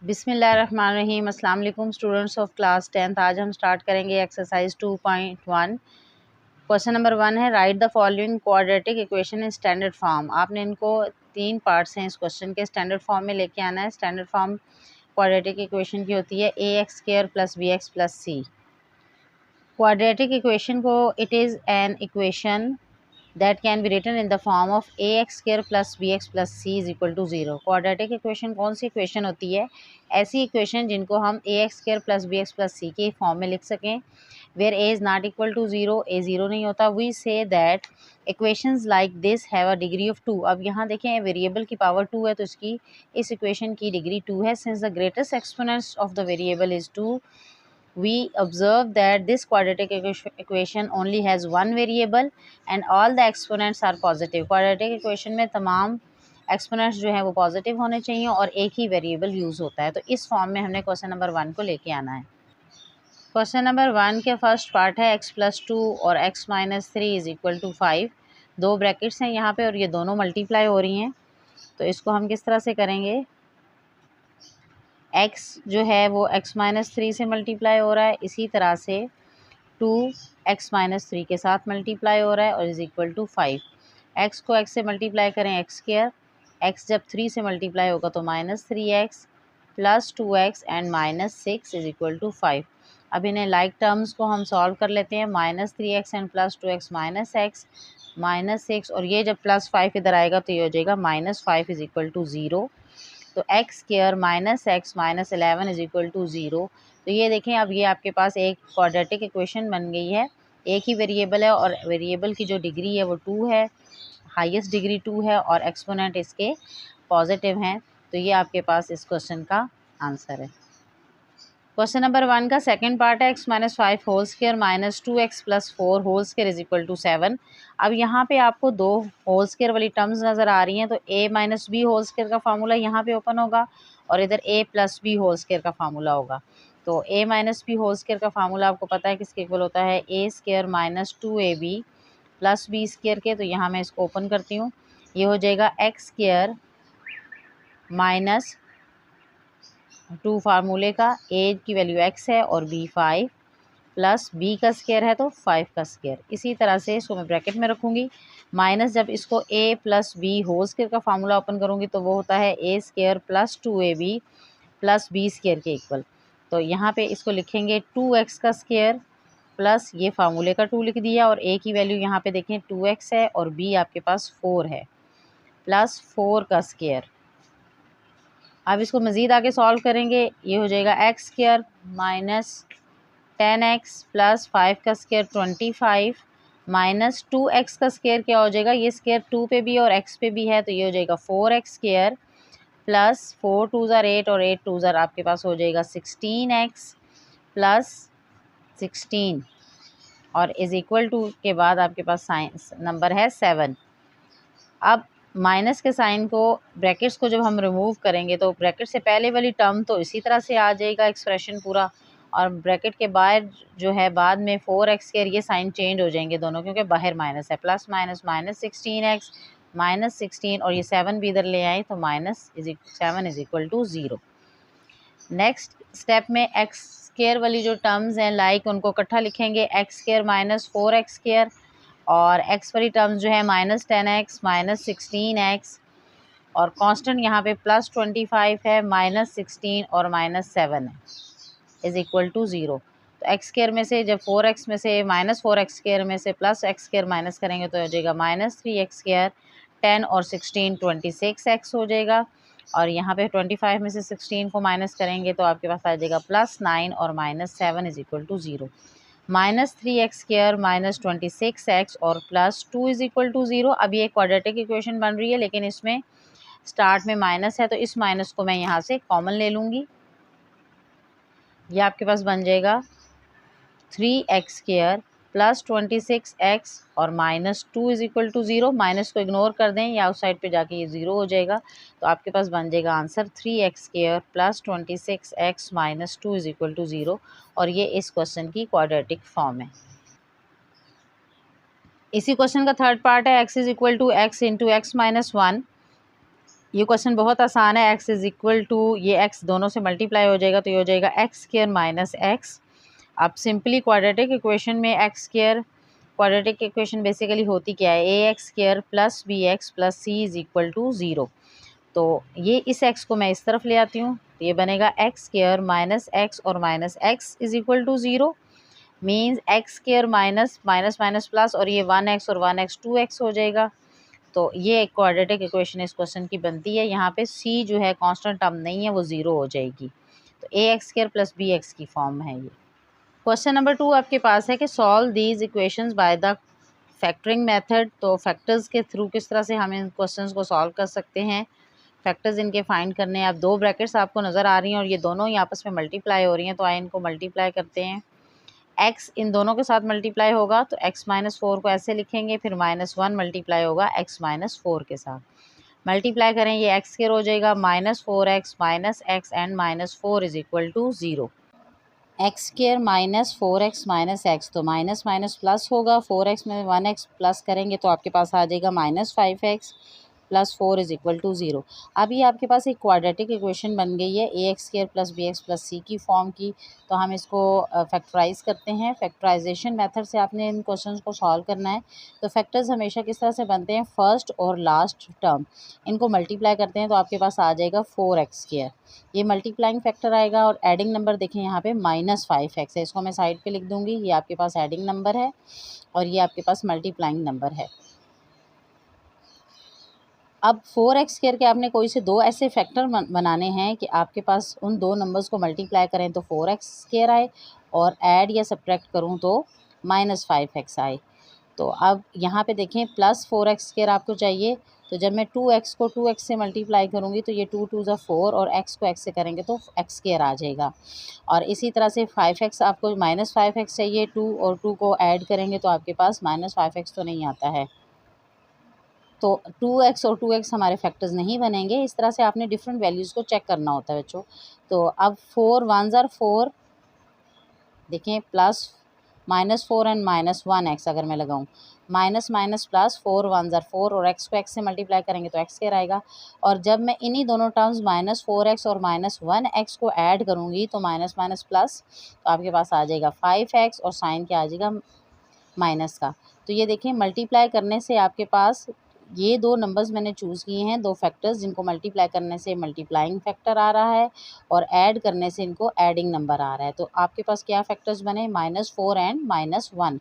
बिस्मिल्लाहिर्रहमानिर्रहीम। अस्सलाम वालेकुम स्टूडेंट्स ऑफ क्लास 10th। आज हम स्टार्ट करेंगे एक्सरसाइज 2.1। क्वेश्चन नंबर 1 है right the following quadratic equation in standard form. आपने इनको 3 पार्ट्स हैं इस क्वेश्चन के, स्टैंडर्ड फॉर्म में लेके आना है। स्टैंडर्ड फॉर्म क्वाड्रेटिक इक्वेशन की होती है ax² + bx + c। Quadratic equation को it is an equation that can be written in the form of ax² + bx + c = 0। Quadratic equation कौन सी इक्वेशन होती है? ऐसी इक्वेशन जिनको हम ax² + bx + c के फॉर्म में लिख सकें। where a is not equal to 0, a 0 नहीं होता। we say that equations like this have a degree of 2। अब यहाँ देखें वेरिएबल की पावर 2 है तो इसकी इस इक्वेशन की डिग्री 2 है। since the greatest exponents of the variable is 2, we observe that this quadratic equation only has one variable and all the exponents are positive। quadratic equation में तमाम एक्सपोनेंट्स जो है वो पॉजिटिव होने चाहिए और एक ही वेरिएबल यूज़ होता है। तो इस फॉर्म में हमने क्वेश्चन नंबर 1 को लेके आना है। क्वेश्चन नंबर 1 के फर्स्ट पार्ट है x + 2 और x - 3 = 5। दो ब्रैकेट्स हैं यहाँ पे और ये दोनों मल्टीप्लाई हो रही हैं। तो इसको हम किस तरह से करेंगे? x जो है वो x - 3 से मल्टीप्लाई हो रहा है, इसी तरह से 2x - 3 के साथ मल्टीप्लाई हो रहा है और = 5। x को x से मल्टीप्लाई करें x², x जब 3 से मल्टीप्लाई होगा तो -3x + 2x एंड -6 = 5। अब इन्हें लाइक टर्म्स को हम सॉल्व कर लेते हैं। -3x एंड +2x -x -6 और ये जब +5 इधर आएगा तो ये हो जाएगा -5 = 0। तो x² - x - 11 = 0। तो ये देखें अब ये आपके पास एक क्वाड्रेटिक इक्वेशन बन गई है। एक ही वेरिएबल है और वेरिएबल की जो डिग्री है वो 2 है, हाईएस्ट डिग्री 2 है और एक्सपोनेंट इसके पॉजिटिव हैं। तो ये आपके पास इस क्वेश्चन का आंसर है। क्वेश्चन नंबर 1 का सेकंड पार्ट है x - 5 whole square - 2x + 4 whole square = 7। अब यहाँ पे आपको दो होल स्क्वायर वाली टर्म्स नज़र आ रही हैं तो a - b होल स्क्वायर का फार्मूला यहाँ पे ओपन होगा और इधर a + b होल स्क्वायर का फार्मूला होगा। तो a - b होल स्क्वायर का फार्मूला आपको पता है किसके इक्वल होता है? a² - 2ab + b² के। तो यहाँ मैं इसको ओपन करती हूँ, ये हो जाएगा x² - 2 फार्मूले का a की वैल्यू x है और b 5 प्लस b का स्क्वायर है तो 5 का स्क्वायर। इसी तरह से इसको मैं ब्रैकेट में रखूँगी माइनस जब इसको a + b होल स्क्वायर का फार्मूला ओपन करूँगी तो वो होता है a² + 2ab + b² के इक्वल। तो यहाँ पे इसको लिखेंगे 2x का स्क्वायर प्लस ये फार्मूले का 2 लिख दिया और a की वैल्यू यहाँ पे देखें 2x है और b आपके पास 4 है प्लस 4 का स्क्वायर। अब इसको मज़ीद आगे सॉल्व करेंगे, ये हो जाएगा x² - 10x + 5 का स्क्वायर 25 माइनस 2x का स्क्वायर क्या हो जाएगा? ये स्क्वायर 2 पे भी और x पे भी है तो ये हो जाएगा 4x² प्लस 4 2 ज़ार 8 और 8 2 ज़ार आपके पास हो जाएगा 16x + 16 और = के बाद आपके पास साइन नंबर है 7। अब माइनस के साइन को ब्रैकेट्स को जब हम रिमूव करेंगे तो ब्रैकेट से पहले वाली टर्म तो इसी तरह से आ जाएगा एक्सप्रेशन पूरा, और ब्रैकेट के बाहर जो है बाद में 4x² ये साइन चेंज हो जाएंगे दोनों क्योंकि बाहर माइनस है। प्लस माइनस -16x -16 और ये 7 भी इधर ले आए तो -7 = 0। नेक्स्ट स्टेप में x² वाली जो टर्म्स हैं लाइक उनको इकट्ठा लिखेंगे x² - 4x² और x वाली टर्म्स जो है -10x -16x और कांस्टेंट यहाँ पे +25 है -16 और -7 है = 0। तो x² में से जब 4x में से -4x² में से +x² माइनस करेंगे तो हो जाएगा -3x², 10 और 16 26x हो जाएगा और यहाँ पे 25 में से 16 को माइनस करेंगे तो आपके पास आ जाएगा +9 और -7 = 0। -3x² - 26x और +2 = 0। अब ये क्वाड्रेटिक इक्वेशन बन रही है लेकिन इसमें स्टार्ट में माइनस है तो इस माइनस को मैं यहाँ से कॉमन ले लूँगी। ये आपके पास बन जाएगा 3x² + 26x और -2 = 0। माइनस को इग्नोर कर दें या उस साइड पे जाके ये 0 हो जाएगा तो आपके पास बन जाएगा आंसर 3x² + 26x -2 = 0 और ये इस क्वेश्चन की क्वाड्रेटिक फॉर्म है। इसी क्वेश्चन का थर्ड पार्ट है x = x × x - 1। ये क्वेश्चन बहुत आसान है। x इज़ इक्वल टू, ये x दोनों से मल्टीप्लाई हो जाएगा तो ये हो जाएगा एक्स स्क्वायर माइनस एक्स। अब सिंपली क्वाड्रेटिक इक्वेशन में x square, quadratic equation basically होती क्या है, a x square plus b x plus c is equal to 0। तो ये इस x को मैं इस तरफ ले आती हूँ, तो ये बनेगा एक्स स्क्वायर माइनस एक्स और minus x is equal to 0। Means x square minus minus minus plus, और ये 1x और 1x 2x हो जाएगा। तो ये एक क्वाड्रेटिक इक्वेशन इस क्वेश्चन की बनती है। यहाँ पे c जो है कांस्टेंट टर्म नहीं है, वो 0 हो जाएगी। तो a x square plus b x की फॉर्म है ये। क्वेश्चन नंबर 2 आपके पास है कि solve these equations by the factoring method. तो फैक्टर्स के थ्रू किस तरह से हम इन क्वेश्चंस को सॉल्व कर सकते हैं, फैक्टर्स इनके फाइंड करने हैं। अब दो ब्रैकेट्स आपको नज़र आ रही हैं और ये दोनों ही आपस में मल्टीप्लाई हो रही हैं, तो आइए इनको मल्टीप्लाई करते हैं। x इन दोनों के साथ मल्टीप्लाई होगा तो x माइनस 4 को ऐसे लिखेंगे, फिर -1 मल्टीप्लाई होगा x माइनस 4 के साथ। मल्टीप्लाई करें, ये x स्क्वायर हो जाएगा -4x minus x and -4 is equal to 0। X square minus 4x minus x, तो माइनस माइनस प्लस होगा, 4x में 1x प्लस करेंगे तो आपके पास आ जाएगा -5x plus 4 is equal to 0। अब ये आपके पास एक क्वाड्रेटिक इक्वेशन बन गई है a x square plus b x plus c की फॉर्म की। तो हम इसको फैक्टराइज करते हैं। फैक्टराइजेशन मेथड से आपने इन क्वेश्चंस को सॉल्व करना है। तो फैक्टर्स हमेशा किस तरह से बनते हैं, फर्स्ट और लास्ट टर्म इनको मल्टीप्लाई करते हैं तो आपके पास आ जाएगा 4x स्क्वायर, ये मल्टीप्लाइंग फैक्टर आएगा। और एडिंग नंबर देखें यहाँ पे -5x है, इसको मैं साइड पे लिख दूँगी। ये आपके पास एडिंग नंबर है और ये आपके पास मल्टीप्लाइंग नंबर है। अब 4x स्क्वायर के आपने कोई से दो ऐसे फैक्टर बनाने हैं कि आपके पास उन दो नंबर्स को मल्टीप्लाई करें तो 4x स्क्वायर आए, और ऐड या सब्ट्रैक्ट करूं तो -5x आए। तो अब यहाँ पे देखें +4x स्क्वायर आपको चाहिए, तो जब मैं 2x को 2x से मल्टीप्लाई करूँगी तो ये 2 2 ज़ा 4 और x को x से करेंगे तो x स्क्वायर आ जाएगा। और इसी तरह से 5x आपको -5x चाहिए, 2 और 2 को ऐड करेंगे तो आपके पास -5x तो नहीं आता है, तो 2x और 2x हमारे फैक्टर्स नहीं बनेंगे। इस तरह से आपने डिफरेंट वैल्यूज़ को चेक करना होता है बच्चों। तो अब 4 1 ज़ार 4, देखें प्लस -4 एंड -1x अगर मैं लगाऊं, माइनस माइनस प्लस 4 1 ज़ार 4 और x को x से मल्टीप्लाई करेंगे तो x स्क्वायर आएगा। और जब मैं इन्हीं दोनों टर्म्स -4x और -1x को ऐड करूंगी तो माइनस माइनस प्लस, तो आपके पास आ जाएगा 5x और साइन क्या आ जाएगा माइनस का। तो ये देखिए मल्टीप्लाई करने से आपके पास ये दो नंबर्स मैंने चूज़ किए हैं, दो फैक्टर्स जिनको मल्टीप्लाई करने से मल्टीप्लाइंग फैक्टर आ रहा है और ऐड करने से इनको एडिंग नंबर आ रहा है। तो आपके पास क्या फैक्टर्स बने, -4 एंड -1।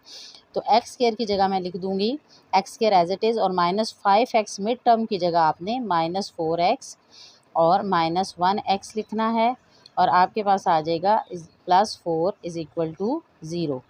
तो एक्स स्क्वायर की जगह मैं लिख दूंगी x square as it is, और -5x मिड टर्म की जगह आपने -4x और -1x लिखना है, और आपके पास आ जाएगा +4 इज़ इक्वल टू 0।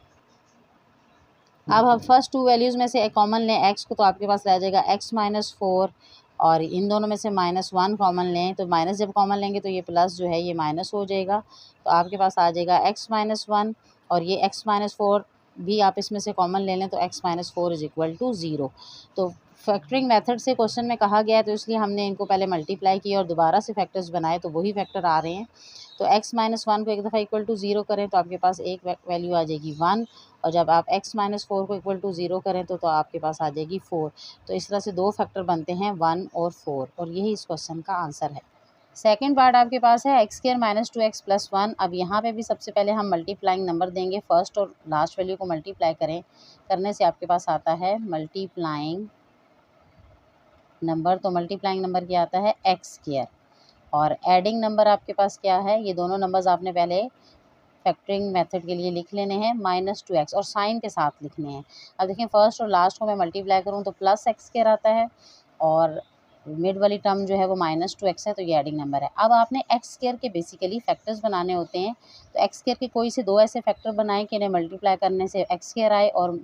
अब हम फर्स्ट टू वैल्यूज़ में से कॉमन लें x को, तो आपके पास रह जाएगा x -4, और इन दोनों में से -1 कॉमन लें तो माइनस जब कॉमन लेंगे तो ये प्लस जो है ये माइनस हो जाएगा। तो आपके पास आ जाएगा x -1, और ये x -4 भी आप इसमें से कॉमन ले लें तो x -4 इज़ इक्वल टू 0। तो फैक्टरिंग मेथड से क्वेश्चन में कहा गया है तो इसलिए हमने इनको पहले मल्टीप्लाई किया और दोबारा से फैक्टर्स बनाए तो वही फैक्टर आ रहे हैं। तो x -1 को एक दफ़ा इक्वल टू 0 करें तो आपके पास एक वैल्यू आ जाएगी 1, और जब आप x -4 को इक्वल टू 0 करें तो आपके पास आ जाएगी 4। तो इस तरह से दो फैक्टर बनते हैं 1 और 4, और यही इस क्वेश्चन का आंसर है। सेकंड पार्ट आपके पास है एक्स स्क्वायर -2x + 1। अब यहाँ पे भी सबसे पहले हम मल्टीप्लाइंग नंबर देंगे, फर्स्ट और लास्ट वैल्यू को मल्टीप्लाई करने से आपके पास आता है मल्टीप्लाइंग नंबर। तो मल्टीप्लाइंग नंबर क्या आता है, एक्स स्क्वायर, और एडिंग नंबर आपके पास क्या है, ये दोनों नंबर्स आपने पहले फैक्टरिंग मेथड के लिए लिख लेने हैं -2x, और साइन के साथ लिखने हैं। अब देखें फर्स्ट और लास्ट को मैं मल्टीप्लाई करूँ तो +x स्क्वायर आता है, और मिड वाली टर्म जो है वो -2x है, तो ये एडिंग नंबर है। अब आपने x स्क्वायर के बेसिकली फैक्टर्स बनाने होते हैं, तो x स्क्वायर के कोई से दो ऐसे फैक्टर बनाएं कि इन्हें मल्टीप्लाई करने से x स्क्वायर आए और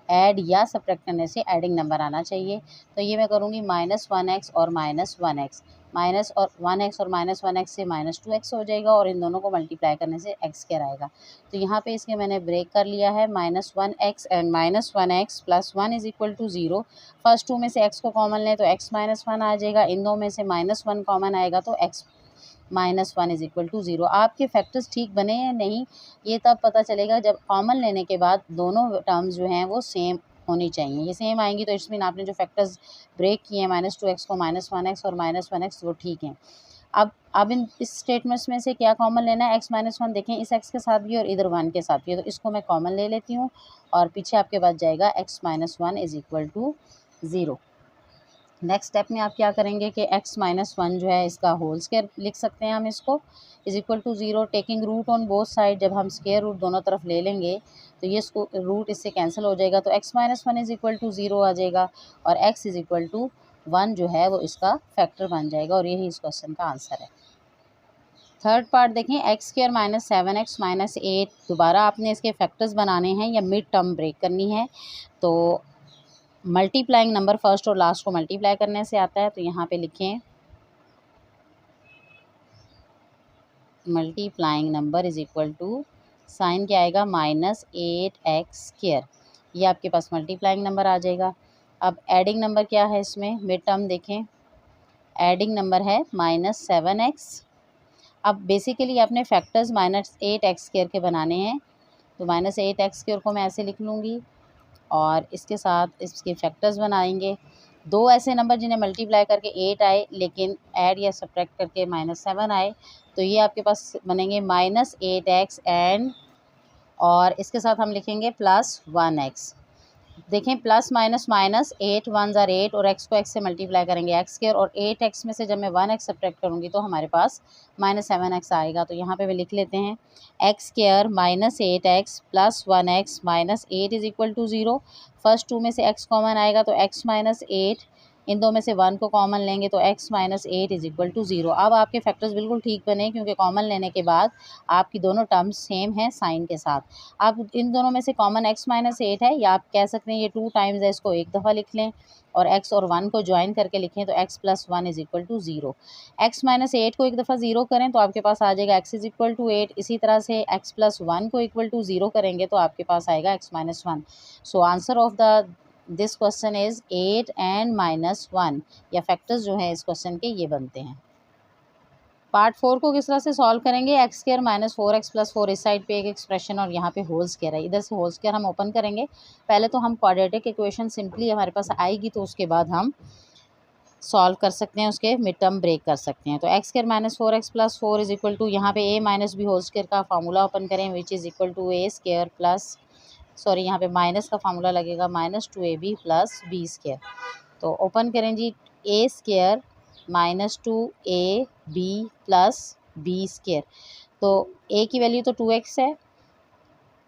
ऐड या सब्ट्रैक्ट करने से एडिंग नंबर आना चाहिए। तो ये मैं करूँगी -1x और -1x, माइनस और 1x और -1x से -2x हो जाएगा, और इन दोनों को मल्टीप्लाई करने से x स्क्वायर आएगा। तो यहाँ पे इसके मैंने ब्रेक कर लिया है, -1x and -1x + 1 is equal to 0। First two में से x को कॉमन लें तो x -1 आ जाएगा, इन दो में से -1 कॉमन आएगा तो x -1 इज़ इक्वल टू 0। आपके फैक्टर्स ठीक बने या नहीं ये तब पता चलेगा जब कॉमन लेने के बाद दोनों टर्म्स जो हैं वो सेम होनी चाहिए। ये सेम आएंगी तो इट्स मीन आपने जो फैक्टर्स ब्रेक किए हैं -2x को -1x और -1x वो ठीक हैं। अब इन इस स्टेटमेंट्स में से क्या कॉमन लेना है, x-1 देखें इस x के साथ भी और इधर 1 के साथ भी, तो इसको मैं कॉमन ले लेती हूँ और पीछे आपके बच जाएगा x-1 = 0। नेक्स्ट स्टेप में आप क्या करेंगे कि x-1 जो है इसका होल स्क्वायर लिख सकते हैं हम इसको = 0, taking root on both side. जब हम स्क्वायर रूट दोनों तरफ ले लेंगे तो ये इसको रूट इससे कैंसिल हो जाएगा, तो x-1 = 0 आ जाएगा और x = 1 जो है वो इसका फैक्टर बन जाएगा और यही इस क्वेश्चन का आंसर है। थर्ड पार्ट देखें, x² - 7x - 8 दोबारा आपने इसके फैक्टर्स बनाने हैं या मिड टर्म ब्रेक करनी है। तो मल्टीप्लाइंग नंबर फर्स्ट और लास्ट को मल्टीप्लाई करने से आता है, तो यहाँ पे लिखें मल्टीप्लाइंग नंबर = साइन क्या आएगा -8x²। ये आपके पास मल्टीप्लाइंग नंबर आ जाएगा। अब एडिंग नंबर क्या है इसमें, मिड टर्म देखें, एडिंग नंबर है -7x। अब बेसिकली आपने फैक्टर्स -8x² के बनाने हैं, तो -8x² को मैं ऐसे लिख लूँगी और इसके साथ इसके फैक्टर्स बनाएंगे। दो ऐसे नंबर जिन्हें मल्टीप्लाई करके 8 आए लेकिन ऐड या सब्ट्रैक्ट करके -7 आए, तो ये आपके पास बनेंगे -8x एंड और इसके साथ हम लिखेंगे +1x। देखें प्लस माइनस माइनस 8 1 ज़ार 8 और x को x से मल्टीप्लाई करेंगे x² और 8x में से जब मैं 1x सब्ट्रैक्ट करूँगी तो हमारे पास -7x आएगा। तो यहाँ पे भी लिख लेते हैं x² - 8x + 1x - 8 = 0। फर्स्ट 2 में से x कॉमन आएगा तो x - 8, इन दो में से 1 को कॉमन लेंगे तो x - 8 = 0। अब आपके फैक्टर्स बिल्कुल ठीक बने क्योंकि कॉमन लेने के बाद आपकी दोनों टर्म्स सेम हैं साइन के साथ। आप इन दोनों में से कॉमन x - 8 है या आप कह सकते हैं ये 2 टाइम्स है, इसको एक दफ़ा लिख लें और x और 1 को ज्वाइन करके लिखें तो x + 1 = 0। x - 8 को एक दफ़ा 0 करें तो आपके पास आ जाएगा x = 8। इसी तरह से x + 1 को = 0 करेंगे तो आपके पास आएगा x - 1। So answer of the this question is 8 and -1 या फैक्टर्स जो हैं इस क्वेश्चन के ये बनते हैं। पार्ट 4 को किस तरह से सॉल्व करेंगे, x² - 4x + 4 इस साइड पे एक एक्सप्रेशन और यहाँ पे होल स्क्वायर है, इधर से होल स्क्वायर हम ओपन करेंगे। पहले तो हम क्वाड्रेटिक इक्वेशन सिंपली हमारे पास आएगी तो उसके बाद हम सॉल्व कर सकते हैं, उसके मिड टर्म ब्रेक कर सकते हैं। तो x² - 4x + 4 = यहाँ पे a - b होल स्क्वायर का फार्मूला ओपन करें which is = a² plus sorry यहाँ पे माइनस का फार्मूला लगेगा -2ab + b²। तो ओपन करें जी, a² - 2ab + b²। तो a की वैल्यू तो 2x है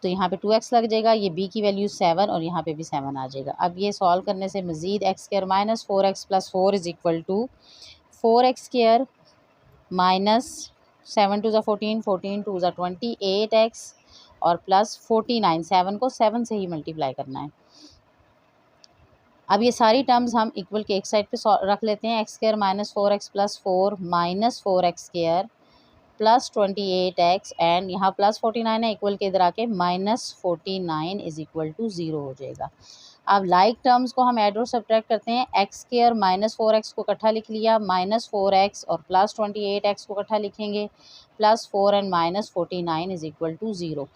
तो यहाँ पे 2x लग जाएगा, ये b की वैल्यू 7 और यहाँ पे भी 7 आ जाएगा। अब ये सॉल्व करने से मज़ीद x² - 4x + 4 = 4x² - 7 2 ज़ा 14 14 2 ज़ा 20 8x और प्लस 49 7 को 7 से ही मल्टीप्लाई करना है। अब ये सारी टर्म्स हम इक्वल के एक साइड पे रख लेते हैं। x² - 4x + 4 - 4x² + 28x and यहाँ +49 है, इक्वल के इधर आके -49 = 0 हो जाएगा। अब लाइक टर्म्स को हम ऐड और सब्ट्रैक्ट करते हैं। x² - 4x को इकट्ठा लिख लिया, -4x और +28x को इकट्ठा लिखेंगे, +4 एंड -49 = 0।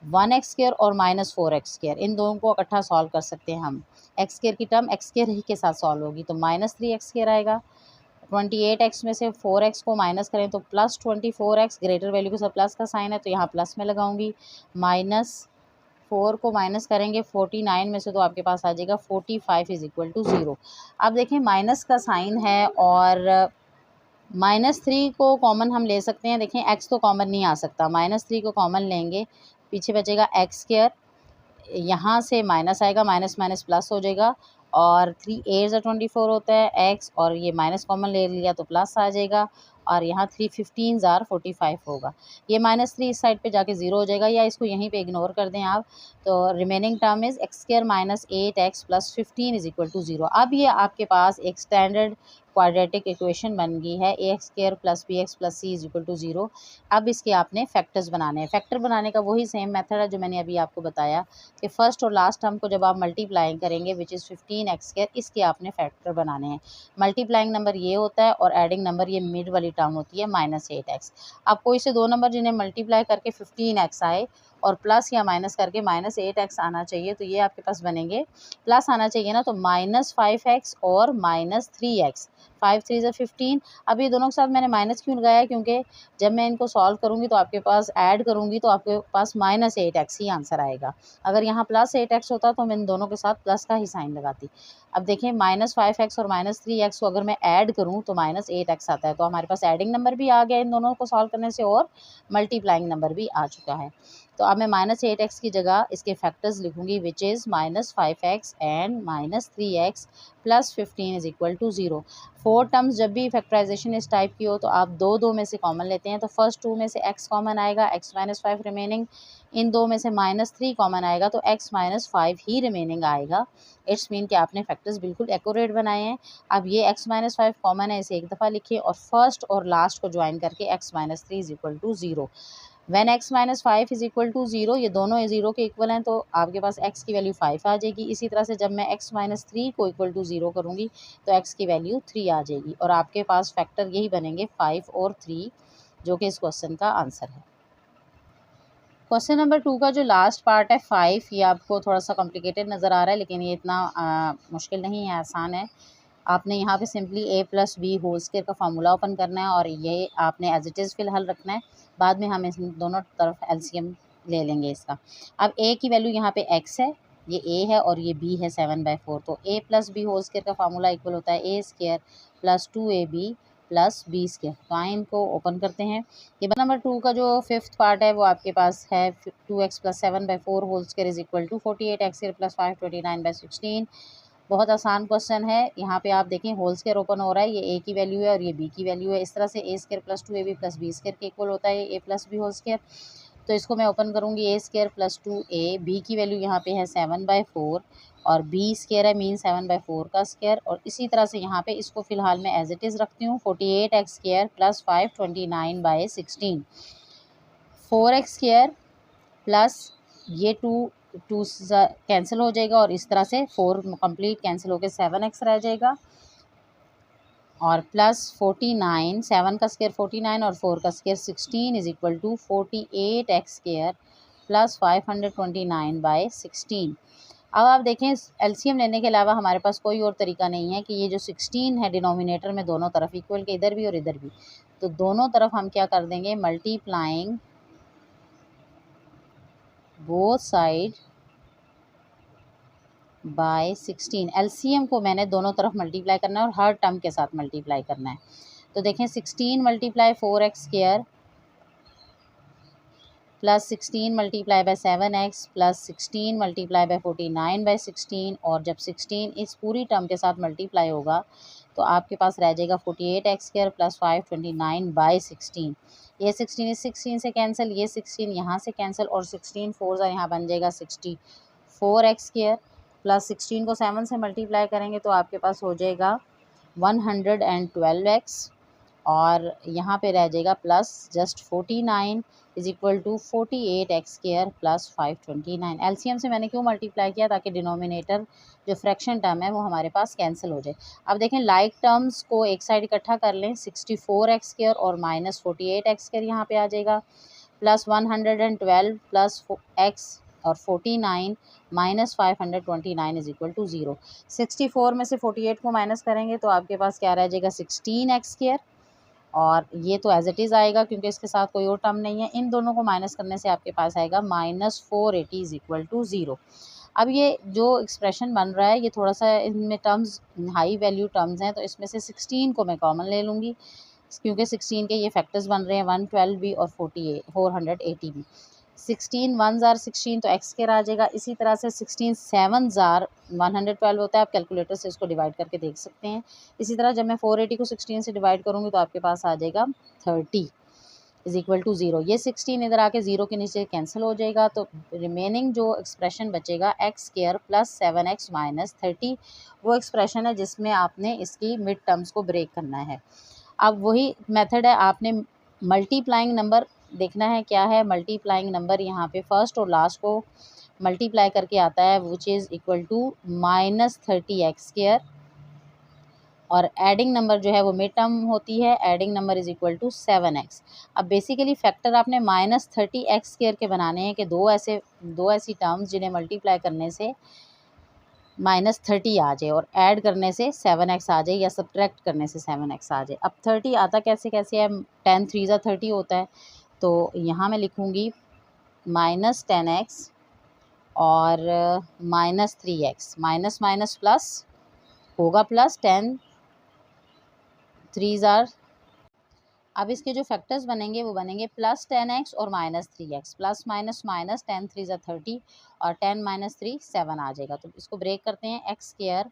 1x² और -4x² इन दोनों को इकट्ठा सॉल्व कर सकते हैं हम। x² की टर्म x² के साथ सॉल्व होगी तो -3x² आएगा। 28x में से 4x को माइनस करें तो +24x, ग्रेटर वैल्यू के साथ प्लस का साइन है तो यहाँ प्लस में लगाऊंगी। -4 को माइनस करेंगे 49 में से तो आपके पास आ जाएगा 45 = 0। अब देखें माइनस का साइन है और -3 को कॉमन हम ले सकते हैं। देखें x तो कॉमन नहीं आ सकता, -3 को कॉमन लेंगे, पीछे बचेगा x², यहाँ से माइनस आएगा, माइनस माइनस प्लस हो जाएगा और 3 8 24 होता है x और ये माइनस कॉमन ले लिया तो प्लस आ जाएगा और यहाँ 3 15 ज़ार 45 होगा। ये -3 इस साइड पे जाके 0 हो जाएगा या इसको यहीं पे इग्नोर कर दें आप। तो remaining term is x² - 8x + 15 = 0। अब ये आपके पास एक स्टैंडर्ड क्वाड्रेटिक इक्वेशन बन गई है, ax² + bx + c = 0। अब इसके आपने फैक्टर्स बनाने हैं। फैक्टर बनाने का वही सेम मेथड है जो मैंने अभी आपको बताया कि फर्स्ट और लास्ट टर्म को जब आप मल्टीप्लाई करेंगे विच इज़ 15x², इसके आपने फैक्टर बनाने हैं। मल्टीप्लाइंग नंबर ये होता है और एडिंग नंबर ये मिड वाली टर्म होती है -8x। अब कोई से दो नंबर जिन्हें मल्टीप्लाई करके 15x आए और प्लस या माइनस करके -8x आना चाहिए, तो ये आपके पास बनेंगे, प्लस आना चाहिए ना, तो -5x और -3x, 5 3 ज़ा 15। अब ये दोनों के साथ मैंने माइनस क्यों लगाया, क्योंकि जब मैं इनको सॉल्व करूँगी तो आपके पास ऐड करूँगी तो आपके पास -8x ही आंसर आएगा। अगर यहाँ +8x होता तो मैं इन दोनों के साथ प्लस का ही साइन लगाती। अब देखें -5x और -3x को अगर मैं ऐड करूँ तो -8x आता है, तो हमारे पास एडिंग नंबर भी आ गया इन दोनों को सॉल्व करने से और मल्टीप्लाइंग नंबर भी आ चुका है। तो अब मैं -8x की जगह इसके फैक्टर्स लिखूंगी, which is -5x and -3x + 15 = 0। 4 terms जब भी फैक्टराइजेशन इस टाइप की हो तो आप दो में से कॉमन लेते हैं, तो फर्स्ट 2 में से x कॉमन आएगा, x - 5 रिमेनिंग, इन 2 में से -3 कॉमन आएगा तो x - 5 ही रिमेनिंग आएगा। इट्स मीन कि आपने फैक्टर्स बिल्कुल एक्यूरेट बनाए हैं। अब ये x - 5 कॉमन है, इसे एक दफ़ा लिखिए और फर्स्ट और लास्ट को ज्वाइन करके x - 3 = 0। व्हेन x - 5 = 0, ये दोनों 0 के इक्वल हैं, तो आपके पास x की वैल्यू 5 आ जाएगी। इसी तरह से जब मैं x - 3 को = 0 करूँगी तो x की वैल्यू 3 आ जाएगी और आपके पास फैक्टर यही बनेंगे 5 और 3, जो कि इस क्वेश्चन का आंसर है। क्वेश्चन नंबर 2 का जो लास्ट पार्ट है 5, ये आपको थोड़ा सा कॉम्प्लिकेटेड नज़र आ रहा है, लेकिन ये इतना मुश्किल नहीं है, आसान है। आपने यहाँ पे simply a + b whole square का फार्मूला ओपन करना है और ये आपने एज इट इज़ फ़िलहाल रखना है। बाद में हम इस दोनों तरफ एलसीएम ले लेंगे इसका। अब a की वैल्यू यहाँ पे x है, ये a है और ये b है 7/4, तो a + b होल स्क्वायर का फार्मूला इक्वल होता है a² + 2ab + b²। तो आइए इनको ओपन करते हैं। ये नंबर 2 का जो 5th पार्ट है वो आपके पास है 2x + 7/4 होल स्क्वायर = 48x² + 529/16। बहुत आसान क्वेश्चन है। यहाँ पे आप देखें होल स्क्वायर ओपन हो रहा है, ये a की वैल्यू है और ये b की वैल्यू है। इस तरह से a² + 2ab + b² के इक्वल होता है a + b होल स्क्वायर। तो इसको मैं ओपन करूँगी, a² + 2a, b की वैल्यू यहाँ पे है 7/4 और b² है, मीन 7/4 का स्क्वायर, और इसी तरह से यहाँ पे इसको फ़िलहाल मैं एज इट इज़ रखती हूँ 48x² + 529/16, 4x² प्लस ये 2 कैंसिल हो जाएगा और इस तरह से 4 कंप्लीट कैंसिल होकर 7x रह जाएगा और प्लस 49, 7 का स्क्वायर 49 और 4 का स्क्वायर 16 = 48x² + 529/16। अब आप देखें एलसीएम लेने के अलावा हमारे पास कोई और तरीका नहीं है कि ये जो 16 है डिनोमिनेटर में दोनों तरफ इक्वल के, इधर भी और इधर भी, तो दोनों तरफ हम क्या कर देंगे, multiplying both side by 16। LCM को मैंने दोनों तरफ मल्टीप्लाई करना है और हर टर्म के साथ मल्टीप्लाई करना है। तो देखें 16 × 4x² + 16 × 7x + 16 × 49/16, और जब 16 इस पूरी टर्म के साथ मल्टीप्लाई होगा तो आपके पास रह जाएगा 48x² + 529/16। ये 16 इस 16 से कैंसिल, ये 16 यहाँ से कैंसिल और 16 4 यहाँ बन जाएगा 64x² + 16 को 7 से मल्टीप्लाई करेंगे तो आपके पास हो जाएगा 112x और यहाँ पे रह जाएगा प्लस जस्ट 49 = 48x² + 529। एलसीएम से मैंने क्यों मल्टीप्लाई किया, ताकि डिनोमिनेटर जो फ्रैक्शन टर्म है वो हमारे पास कैंसिल हो जाए। अब देखें लाइक टर्म्स को एक साइड इकट्ठा कर लें, 64x² और -48x² यहाँ पे आ जाएगा, प्लस 112 प्लस x और 49 - 529 = 0। 64 में से 48 को माइनस करेंगे तो आपके पास क्या रह जाएगा, 16x², और ये तो एज इट इज़ आएगा क्योंकि इसके साथ कोई और टर्म नहीं है। इन दोनों को माइनस करने से आपके पास आएगा -480 = 0। अब ये जो एक्सप्रेशन बन रहा है ये थोड़ा सा इनमें टर्म्स हाई वैल्यू टर्म्स हैं, तो इसमें से 16 को मैं कॉमन ले लूँगी क्योंकि 16 के ये फैक्टर्स बन रहे हैं 112 भी और 480 भी। 16 1s are 16 तो x² आ जाएगा। इसी तरह से 16 7s are 112 होता है, आप कैलकुलेटर से इसको डिवाइड करके देख सकते हैं। इसी तरह जब मैं 480 को 16 से डिवाइड करूँगी तो आपके पास आ जाएगा 30 = 0। ये 16 इधर आके 0 के नीचे कैंसिल हो जाएगा, तो रिमेनिंग जो एक्सप्रेशन बचेगा x² + 7x - 30, वो एक्सप्रेशन है जिसमें आपने इसकी मिड टर्म्स को ब्रेक करना है। अब वही मेथड है, आपने मल्टीप्लाइंग नंबर देखना है क्या है। मल्टीप्लाइंग नंबर यहाँ पे फर्स्ट और लास्ट को मल्टीप्लाई करके आता है, which is equal to -30x² और एडिंग नंबर जो है वो मिड टर्म होती है, adding number is equal to 7x। अब बेसिकली फैक्टर आपने -30x² के बनाने हैं कि दो ऐसी टर्म्स जिन्हें मल्टीप्लाई करने से -30 आ जाए और ऐड करने से 7x आ जाए या सब्ट्रैक्ट करने से 7x आ जाए। अब 30 आता कैसे कैसे है, 10 3 ज़ा 30 होता है, तो यहाँ मैं लिखूँगी -10x और -3x, माइनस माइनस प्लस होगा प्लस, 10 3 ज़ार। अब इसके जो फैक्टर्स बनेंगे वो बनेंगे +10x और -3x, प्लस माइनस माइनस, 10 3 ज़ा 30 और 10 - 3 7 आ जाएगा। तो इसको ब्रेक करते हैं, x²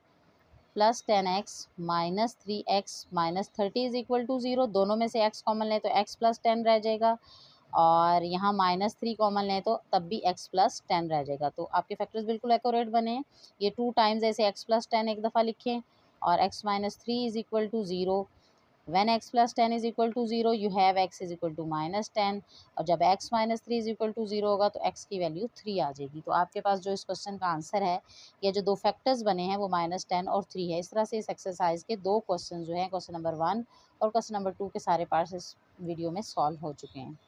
plus 10x minus 3x minus 30 is equal to 0। दोनों में से x कॉमन लें तो x प्लस 10 रह जाएगा और यहाँ -3 कॉमन लें तो तब भी x प्लस 10 रह जाएगा। तो आपके फैक्टर्स बिल्कुल एक्यूरेट बने हैं। ये 2 टाइम्स ऐसे x प्लस 10 एक दफ़ा लिखें और x - 3 is equal to 0। When x plus 10 is equal to 0, you have x is equal to -10 और जब x - 3 is equal to 0 होगा तो x की वैल्यू 3 आ जाएगी। तो आपके पास जो इस क्वेश्चन का आंसर है, ये जो दो फैक्टर्स बने हैं वो -10 और 3 है। इस तरह से इस एक्सरसाइज के दो क्वेश्चन जो हैं, क्वेश्चन नंबर 1 और क्वेश्चन नंबर 2 के सारे पार्ट्स इस वीडियो में सॉल्व हो चुके हैं।